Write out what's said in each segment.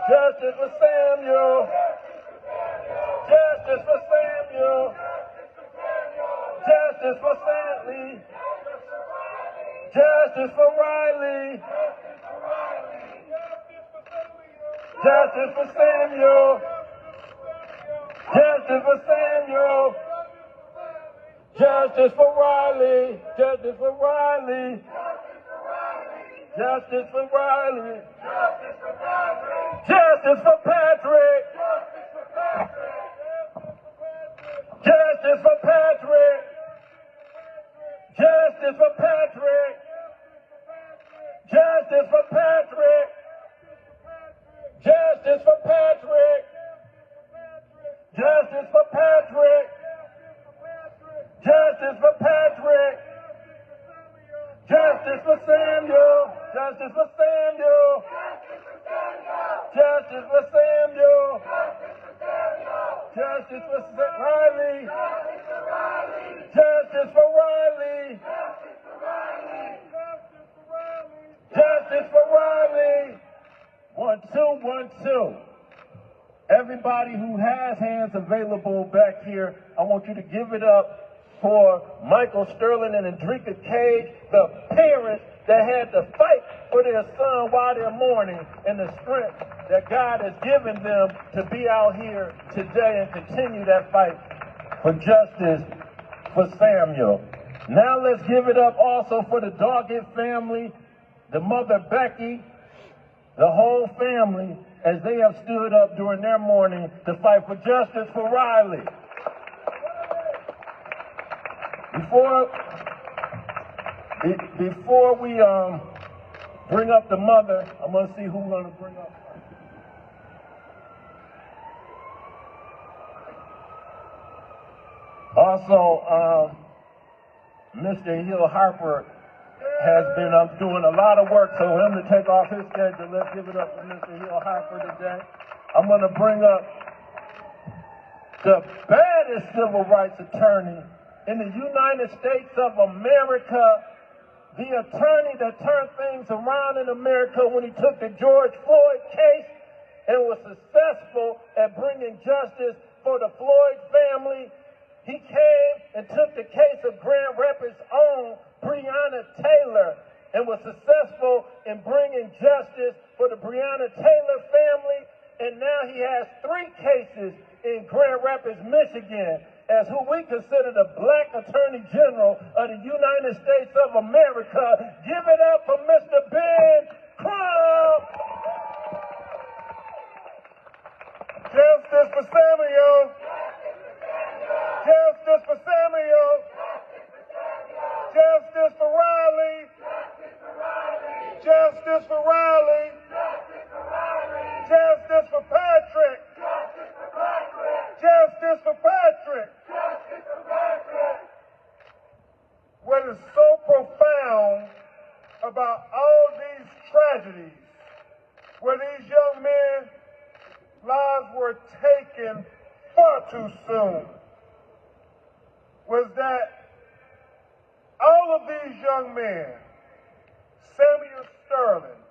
Justice for Samuel. Justice for Samuel. Justice for Stanley. Justice for Riley. Justice for Samuel. Justice for Samuel. Justice for Riley. Justice for Riley. Justice for Riley. Justice for Patrick. Justice for Patrick. Justice for Patrick. Justice for Patrick. Justice for Patrick. Justice for Patrick. Justice for Patrick. Justice for Samuel. Justice for Samuel. Justice for Samuel. Justice for Riley. Justice for Riley. Justice for Riley. 1, 2, 1, 2. Everybody who has hands available back here, I want you to give it up for Michael Sterling and Andrika Cage, the parents that had to fight for their son while they're mourning, and the strength that God has given them to be out here today and continue that fight for justice for Samuel. Now let's give it up also for the Doggett family, the mother Becky, the whole family, as they have stood up during their mourning to fight for justice for Riley. Before we bring up the mother, I'm going to see who we're going to bring up. Also, Mr. Hill Harper has been doing a lot of work, so for him to take off his schedule, let's give it up for Mr. Hill Harper today. I'm going to bring up the baddest civil rights attorney in the United States of America, the attorney that turned things around in America when he took the George Floyd case and was successful at bringing justice for the Floyd family. He came and took the case of Grand Rapids' own Breonna Taylor and was successful in bringing justice for the Breonna Taylor family. And now he has 3 cases in Grand Rapids, Michigan, as who we consider the Black Attorney General of the United States of America. Give it up for Mr. Ben Crump. Justice for Samuel. Justice for Samuel. Justice for Riley. Justice for Riley. Justice for Patrick. Justice for Patrick. What is so profound about all these tragedies, where these young men's lives were taken far too soon, was that all of these young men, Samuel Sterling,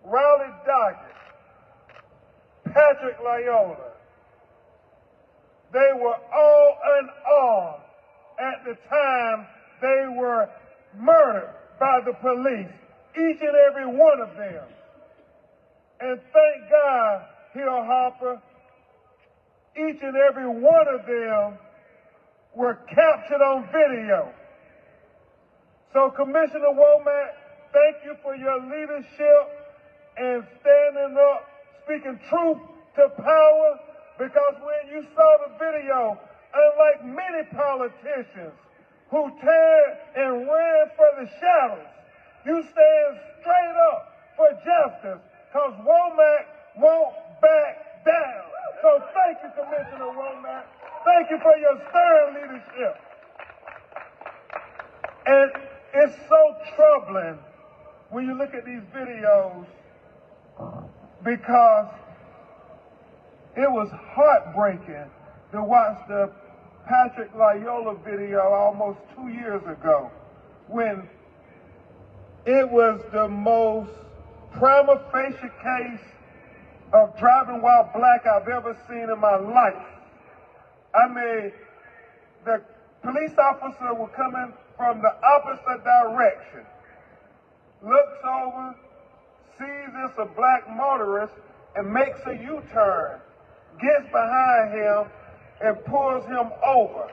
Riley Doggett, Patrick Loyola, they were all unarmed at the time they were murdered by the police, each and every one of them. And thank God, Hill Harper, each and every one of them were captured on video. So Commissioner Womack, thank you for your leadership and standing up, speaking truth to power, because when you saw the video, unlike many politicians who turned and ran for the shadows, you stand straight up for justice, because Womack won't back down. So thank you, Commissioner Womack. Thank you for your stern leadership. And it's so troubling when you look at these videos, because it was heartbreaking to watch the Patrick Loyola video almost 2 years ago, when it was the most prima facie case of driving while black I've ever seen in my life. I mean, the police officer was coming from the opposite direction, looks over, sees it's a black motorist, and makes a U-turn, gets behind him, and pulls him over.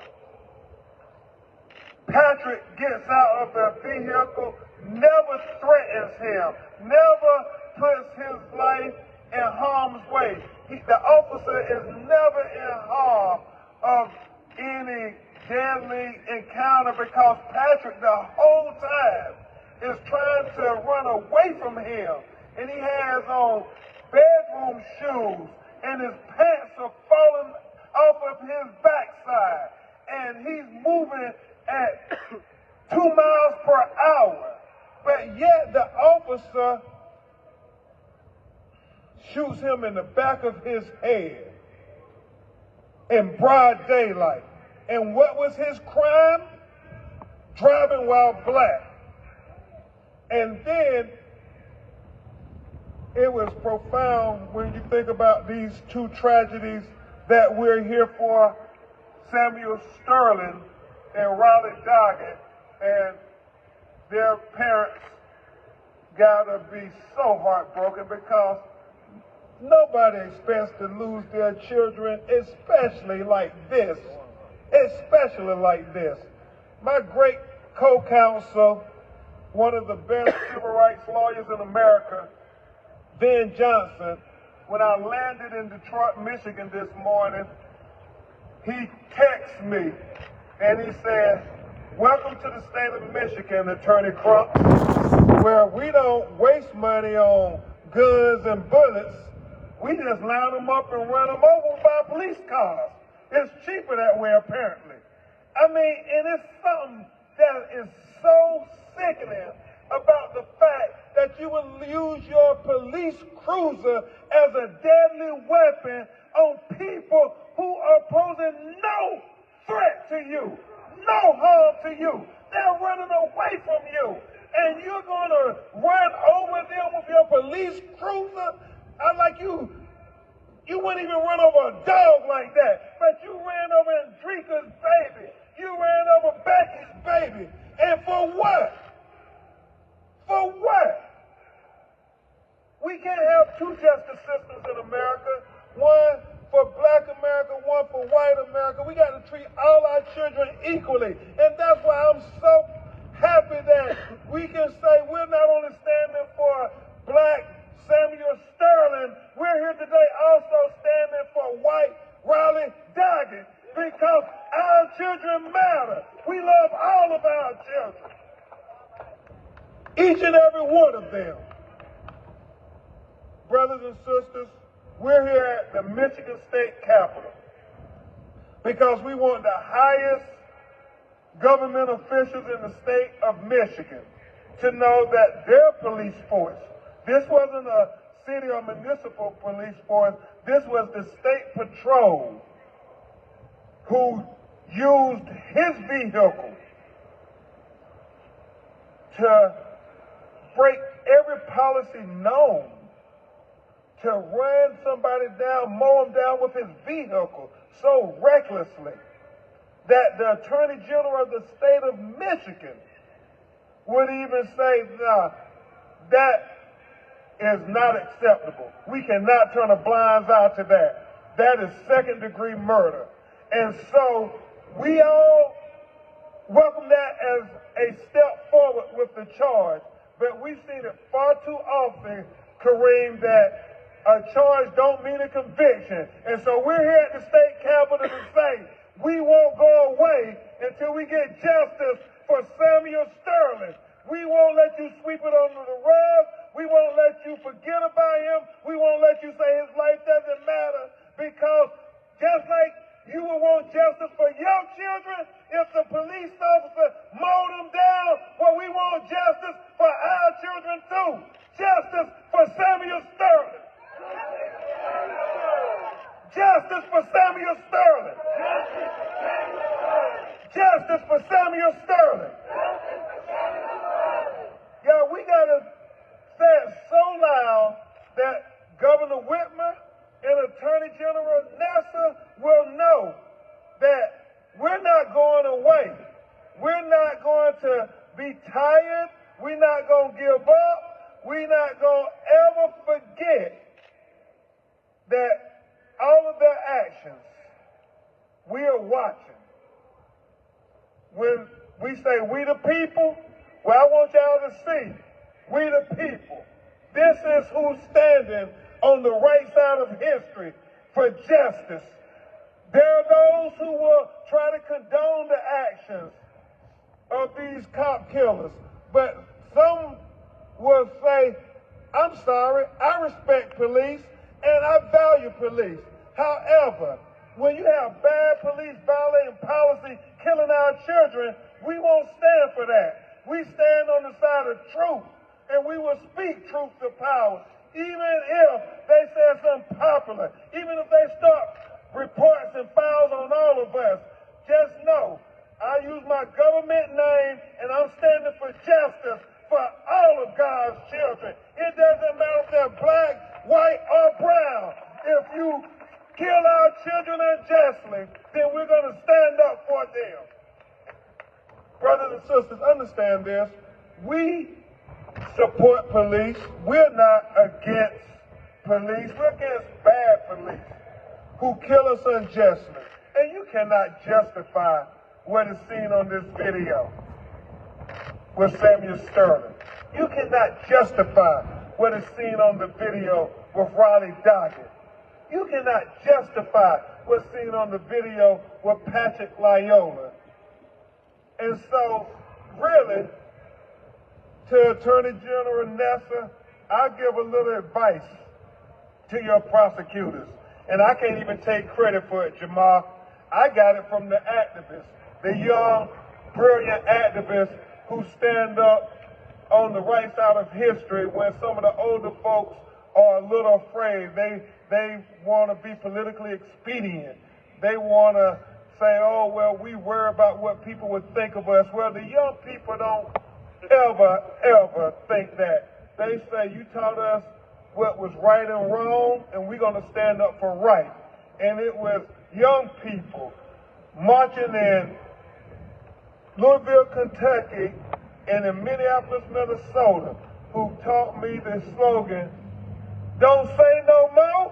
Patrick gets out of the vehicle, never threatens him, never puts his life in harm's way. The officer is never in harm of any deadly encounter because Patrick the whole time is trying to run away from him. And he has on bedroom shoes and his pants are falling off of his backside. And he's moving at 2 miles per hour. But yet the officer shoots him in the back of his head in broad daylight. And what was his crime? Driving while black. And then it was profound when you think about these two tragedies that we're here for, Samuel Sterling and Riley Doggett, and their parents gotta be so heartbroken because nobody expects to lose their children, especially like this. Especially like this. My great co-counsel, one of the best civil rights lawyers in America, Ben Johnson, when I landed in Detroit, Michigan this morning, he texted me and he said, "Welcome to the state of Michigan, Attorney Crump, where we don't waste money on guns and bullets. We just line them up and run them over by police cars. It's cheaper that way, apparently." I mean, and it's something that is so sickening about the fact that you will use your police cruiser as a deadly weapon on people who are posing no threat to you, no harm to you. They're running away from you, and you're going to run over them with your police cruiser? I'm like, you wouldn't even run over a dog like that, but you ran over Andrika's baby. You ran over Becky's baby. And for what? For what? We can't have two justice systems in America. One for black America, one for white America. We got to treat all our children equally. And that's why I'm so happy that we can say we're not only standing for black Samuel Sterling, we're here today also standing for white Riley Doggett because our children matter. We love all of our children. Each and every one of them. Brothers and sisters, we're here at the Michigan State Capitol because we want the highest government officials in the state of Michigan to know that their police force, this wasn't a city or municipal police force, this was the state patrol who used his vehicle to break every policy known, to run somebody down, mow them down with his vehicle so recklessly that the Attorney General of the state of Michigan would even say, nah, that is not acceptable. We cannot turn a blind eye to that. That is second-degree murder. And so we all welcome that as a step forward with the charge. But we've seen it far too often, Kareem, that a charge don't mean a conviction. And so we're here at the state capitol to say we won't go away until we get justice for Samuel Sterling. We won't let you sweep it under the rug. We won't let you forget about him. We won't let you say his life doesn't matter, because just like you will want justice for your children if the police officer mowed them down, well, we want justice for our children too. Justice for Samuel Sterling. Justice for Samuel Sterling. Justice for Samuel Sterling. Yeah, we got to say it so loud that Governor Governor Whitmer and Attorney General Nessa will know that we're not going away. We're not going to be tired. We're not going to give up. We're not going to ever forget that all of their actions, we are watching. When we say we the people, well, I want y'all to see, we the people. This is who's standing on the right side of history for justice. There are those who will try to condone the actions of these cop killers, but some will say, I'm sorry, I respect police and I value police. However, when you have bad police violating policy, killing our children, we won't stand for that. We stand on the side of truth, and we will speak truth to power, even if they say it's unpopular, even if they start reports and files on all of us. Just know, I use my government name, and I'm standing for justice for all of God's children. It doesn't matter if they're black, white, or brown. If you kill our children unjustly, then we're going to stand up for them. Brothers and sisters, understand this. We support police. We're not against police. We're against bad police who kill us unjustly. And you cannot justify what is seen on this video with Samuel Sterling. You cannot justify what is seen on the video with Riley Doggett. You cannot justify what's seen on the video with Patrick Loyola. And so, really, to Attorney General Nessa, I'll give a little advice to your prosecutors. And I can't even take credit for it, Jamal. I got it from the activists, the young, brilliant activists who stand up on the right side of history when some of the older folks are a little afraid. They want to be politically expedient. They want to say, oh, well, we worry about what people would think of us. Well, the young people don't ever think that. They say, you taught us what was right and wrong, and we're going to stand up for right. And it was young people marching in Louisville, Kentucky, and in Minneapolis, Minnesota, who taught me the slogan, don't say no more,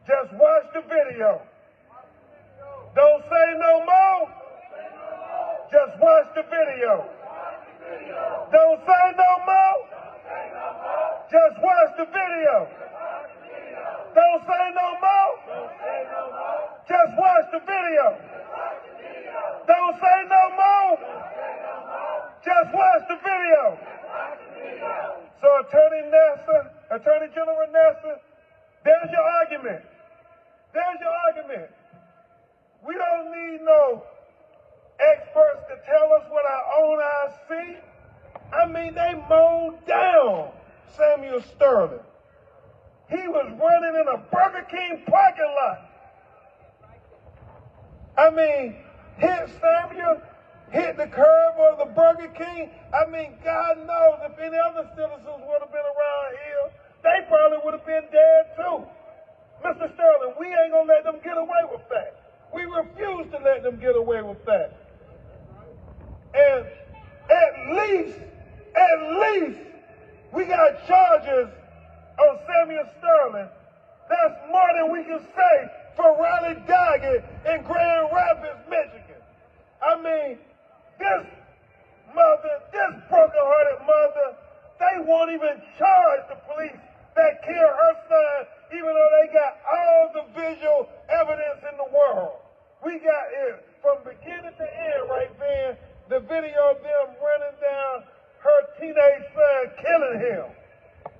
just watch the video. Don't say no more, just watch the video. Don't say no more, just watch the video. Don't say no more, just watch the video. Don't say no more, just watch the video. So Attorney General Nessa, there's your argument. There's your argument. We don't need no experts to tell us what our own eyes see. I mean, they mowed down Samuel Sterling. He was running in a Burger King parking lot. I mean, hit Samuel, hit the curb of the Burger King. I mean, God knows if any other citizens would have been around here, they probably would have been dead too. Mr. Sterling, we ain't gonna let them get away with that. We refuse to let them get away with that. And at least, we got charges on Samuel Sterling. That's more than we can say for Riley Doggett in Grand Rapids, Michigan. I mean, this broken-hearted mother, they won't even charge the police that killed her son, even though they got all the visual evidence in the world. We got it from beginning to end right there, the video of them running down her teenage son, killing him.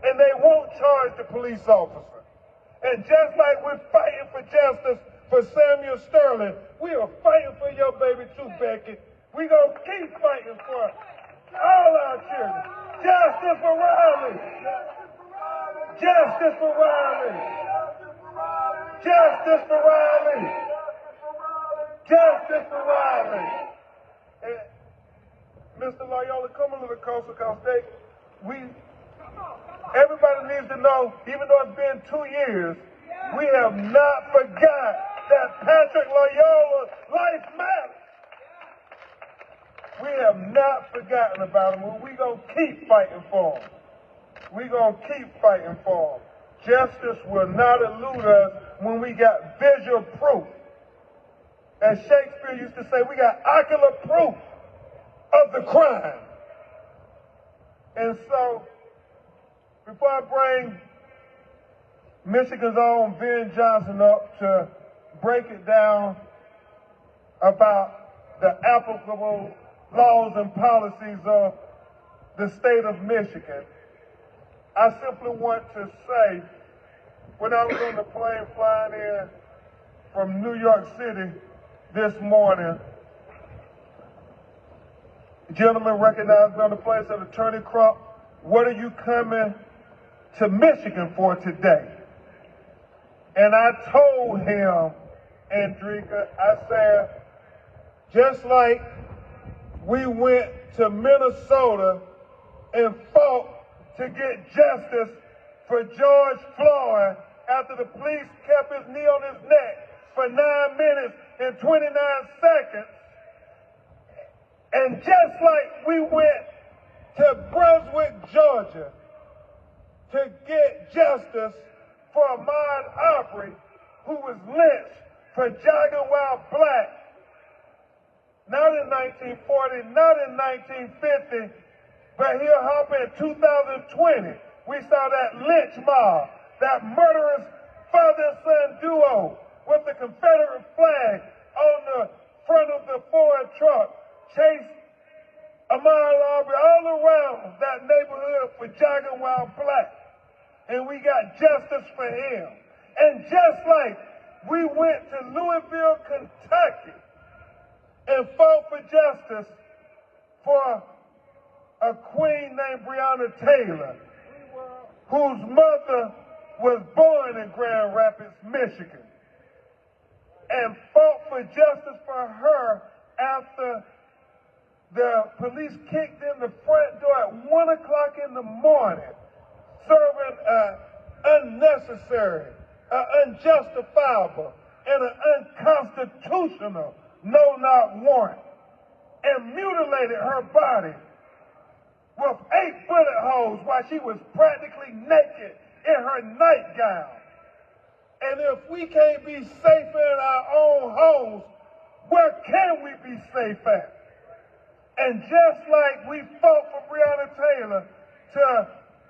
And they won't charge the police officer. And just like we're fighting for justice for Samuel Sterling, we are fighting for your baby too, Becky. We're going to keep fighting for all our children. Justice for Riley. Justice for Riley. Justice for Riley. Justice for Riley. And Mr. Loyola, come a little closer, because Everybody needs to know, even though it's been 2 years, we have not forgot that Patrick Loyola's life matters. We have not forgotten about him. We're going to keep fighting for him. We're going to keep fighting for him. Justice will not elude us when we got visual proof. As Shakespeare used to say, we got ocular proof of the crime. And so, before I bring Michigan's own Ben Johnson up to break it down about the applicable laws and policies of the state of Michigan, I simply want to say, when I was on the plane flying in from New York City this morning, the gentleman recognized me on the plane, said, Attorney Crump, what are you coming to Michigan for today? And I told him, Andrika, I said, just like we went to Minnesota and fought to get justice for George Floyd after the police kept his knee on his neck for 9 minutes and 29 seconds. And just like we went to Brunswick, Georgia to get justice for Ahmaud Arbery, who was lynched for jogging while black, not in 1940, not in 1950, but here hopping in 2020, we saw that lynch mob, that murderous father and son duo with the Confederate flag on the front of the Ford truck, chase Ahmaud Arbery all around that neighborhood for jogging while black. And we got justice for him. And just like we went to Louisville, Kentucky, and fought for justice for a queen named Breonna Taylor, whose mother was born in Grand Rapids, Michigan, and fought for justice for her after the police kicked in the front door at 1 o'clock in the morning, serving an unnecessary, unjustifiable, and an unconstitutional no-knock warrant, and mutilated her body with 8 bullet holes while she was practically naked in her nightgown. And if we can't be safe in our own homes, where can we be safe at? And just like we fought for Breonna Taylor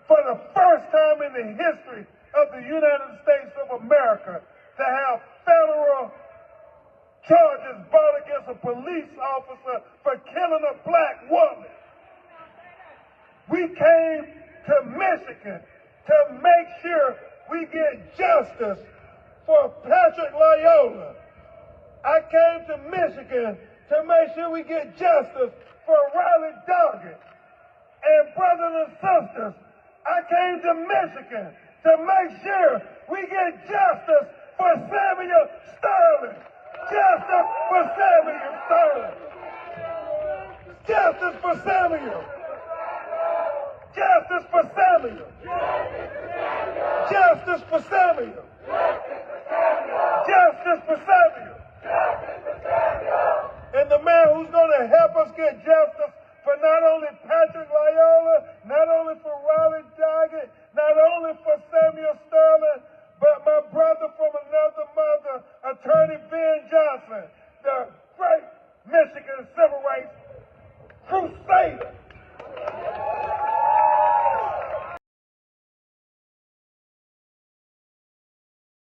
for the first time in the history of the United States of America, to have federal charges brought against a police officer for killing a black woman, we came to Michigan to make sure we get justice for Patrick Loyola. I came to Michigan to make sure we get justice for Riley Doggett. And brothers and sisters, I came to Michigan to make sure we get justice for Samuel Sterling. Justice for Samuel Sterling. Justice for Samuel. Justice for Samuel. Justice for Samuel. Justice for Samuel. And the man who's going to help us get justice for not only Patrick Loyola, not only for Riley Doggett, not only for Samuel Sterling, but my brother from another mother, Attorney Ben Johnson, the great Michigan civil rights